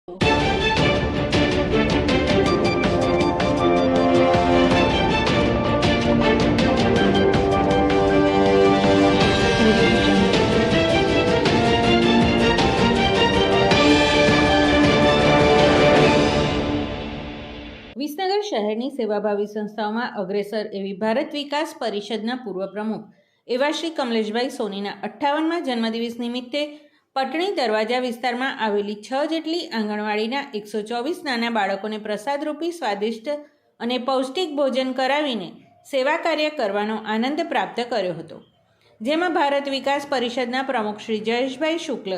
વિસનગર શહેરની સેવાભાવી સંસ્થાઓમાં અગ્રેસર એવી ભારત વિકાસ પરિષદના પૂર્વ પ્રમુખ એવા શ્રી કમલેશભાઈ સોનીના 58મા જન્મદિવસ નિમિત્તે પટણી દરવાજા વિસ્તારમાં આવેલી 6 જેટલી આંગણવાડીના 124 નાના બાળકોને પ્રસાદરૂપી સ્વાદિષ્ટ અને પૌષ્ટિક ભોજન કરાવીને સેવા કાર્ય કરવાનો આનંદ પ્રાપ્ત કર્યો હતો, જેમાં ભારત વિકાસ પરિષદના પ્રમુખ શ્રી જયેશભાઈ શુક્લ,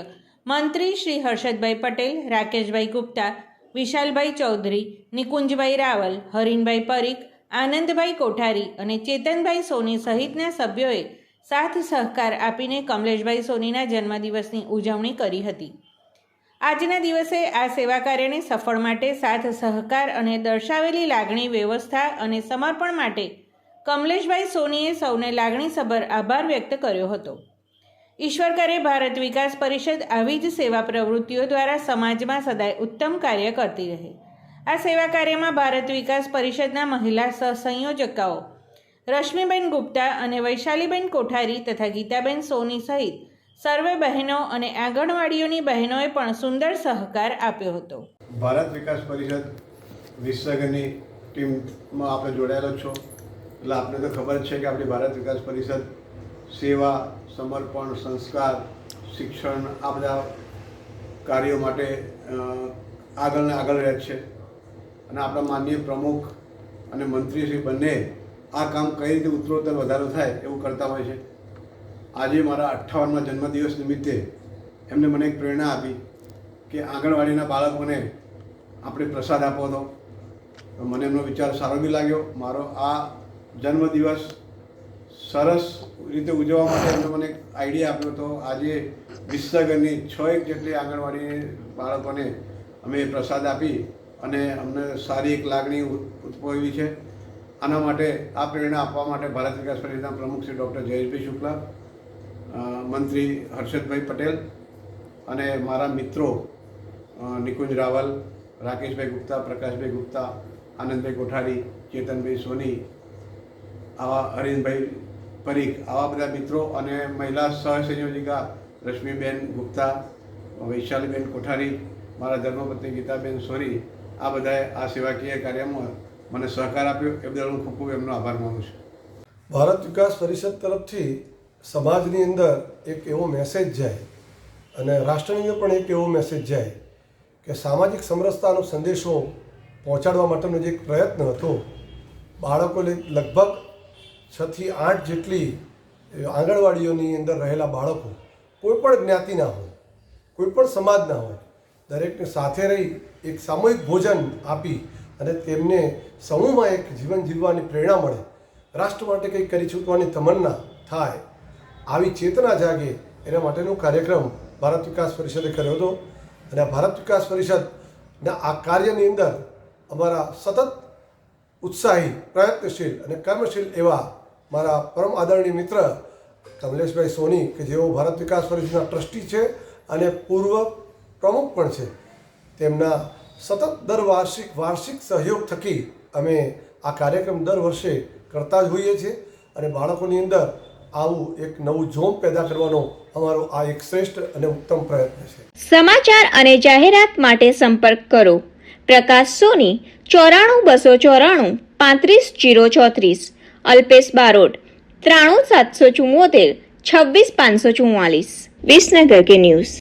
મંત્રી શ્રી હર્ષદભાઈ પટેલ, રાકેશભાઈ ગુપ્તા, વિશાલભાઈ ચૌધરી, નિકુંજભાઈ રાવલ, હરીનભાઈ પરીખ, આનંદભાઈ કોઠારી અને ચેતનભાઈ સોની સહિતના સભ્યોએ સાથ સહકાર આપીને કમલેશભાઈ સોનીના જન્મદિવસની ઉજવણી કરી હતી. આજના દિવસે આ સેવા કાર્યને સફળ માટે સાથ સહકાર અને દર્શાવેલી લાગણી, વ્યવસ્થા અને સમર્પણ માટે કમલેશભાઈ સોનીએ સૌને લાગણીસભર આભાર વ્યક્ત કર્યો હતો. ઈશ્વર કરે ભારત વિકાસ પરિષદ આવી જ સેવા પ્રવૃત્તિઓ દ્વારા સમાજમાં સદાય ઉત્તમ કાર્ય કરતી રહે. આ સેવા કાર્યમાં ભારત વિકાસ પરિષદના મહિલા સહસંયોજકાઓ રશ્મિબેન ગુપ્તા અને વૈશાલીબેન કોઠારી તથા ગીતાબેન સોની સહિત સર્વે બહેનો અને આંગણવાડીઓની બહેનોએ પણ સુંદર સહકાર આપ્યો હતો. ભારત વિકાસ પરિષદ વિસનગરની ટીમમાં આપણે જોડાયેલો છો, એટલે આપને તો ખબર છે કે આપણી ભારત વિકાસ પરિષદ સેવા, સમર્પણ, સંસ્કાર, શિક્ષણ આ બધા કાર્યો માટે આગળ રહે છે. અને આપણા માનનીય પ્રમુખ અને મંત્રીશ્રી બંને આ કામ કઈ રીતે ઉત્તરોત્તર વધારો થાય એવું કરતા હોય છે. આજે મારા 58મા જન્મદિવસ નિમિત્તે એમને મને એક પ્રેરણા આપી કે આંગણવાડીના બાળકોને આપણે પ્રસાદ આપવો હતો. મને એમનો વિચાર સારો બી લાગ્યો. મારો આ જન્મદિવસ સરસ રીતે ઉજવવા માટે એમને મને એક આઈડિયા આપ્યો હતો. આજે વિસનગરની 6 જેટલી આંગણવાડી બાળકોને અમે પ્રસાદ આપી અને અમને સારી એક લાગણી ઉદ્ભવી છે. આના માટે આ પ્રેરણા આપવા માટે ભારત વિકાસ પરિષદના પ્રમુખ શ્રી ડૉક્ટર જયેશભાઈ શુક્લા, મંત્રી હર્ષદભાઈ પટેલ અને મારા મિત્રો નિકુંજ રાવલ, રાકેશભાઈ ગુપ્તા, પ્રકાશભાઈ ગુપ્તા, આનંદભાઈ કોઠારી, ચેતનભાઈ સોની, આવા હરીનભાઈ પરીખ, આવા બધા મિત્રો અને મહિલા સહસંયોજિકા રશ્મિબેન ગુપ્તા, વૈશાલીબેન કોઠારી, મારા ધર્મપત્ની ગીતાબેન સોની, આ બધાએ આ સેવાકીય કાર્યમાં મને સહકાર આપ્યો. એ બદલ હું ખૂબ ખૂબ એમનો આભાર માનું છું. ભારત વિકાસ પરિષદ તરફથી સમાજની અંદર એક એવો મેસેજ જાય અને રાષ્ટ્રની અંદર પણ એક એવો મેસેજ જાય કે સામાજિક સમરસતાનો સંદેશો પહોંચાડવા માટેનો જે એક પ્રયત્ન હતો. બાળકોને લગભગ 6 થી 8 જેટલી આંગણવાડીઓની અંદર રહેલા બાળકો કોઈ પણ જ્ઞાતિના હોય, કોઈ પણ સમાજના હોય, દરેકને સાથે રહી એક સામૂહિક ભોજન આપી અને તેમને સમૂહમાં એક જીવન જીવવાની પ્રેરણા મળે, રાષ્ટ્ર માટે કંઈક કરી છૂટવાની તમન્ના થાય, આવી ચેતના જાગે, એના માટેનો કાર્યક્રમ ભારત વિકાસ પરિષદે કર્યો હતો. અને આ ભારત વિકાસ પરિષદના આ કાર્યની અંદર અમારા સતત ઉત્સાહી, પ્રયત્નશીલ અને કર્મશીલ એવા મારા પરમ આદરણીય મિત્ર કમલેશભાઈ સોની, કે જેઓ ભારત વિકાસ પરિષદના ટ્રસ્ટી છે અને પૂર્વ પ્રમુખ પણ છે, તેમના સતત વાર્ષિક સહયોગ થકી અમે આ કાર્યક્રમ દર વર્ષે કરતા જ હોઈએ છીએ. અને બાળકોની અંદર આવું એક નવું જોમ પેદા કરવાનો અમારો આ એક શ્રેષ્ઠ અને ઉત્તમ પ્રયત્ન છે. સમાચાર અને જાહેરાત માટે સંપર્ક કરો પ્રકાશ સોની 94 294 35 034, અલ્પેશ બારોટ 93 774 26 544. વિસનગર કે ન્યૂઝ.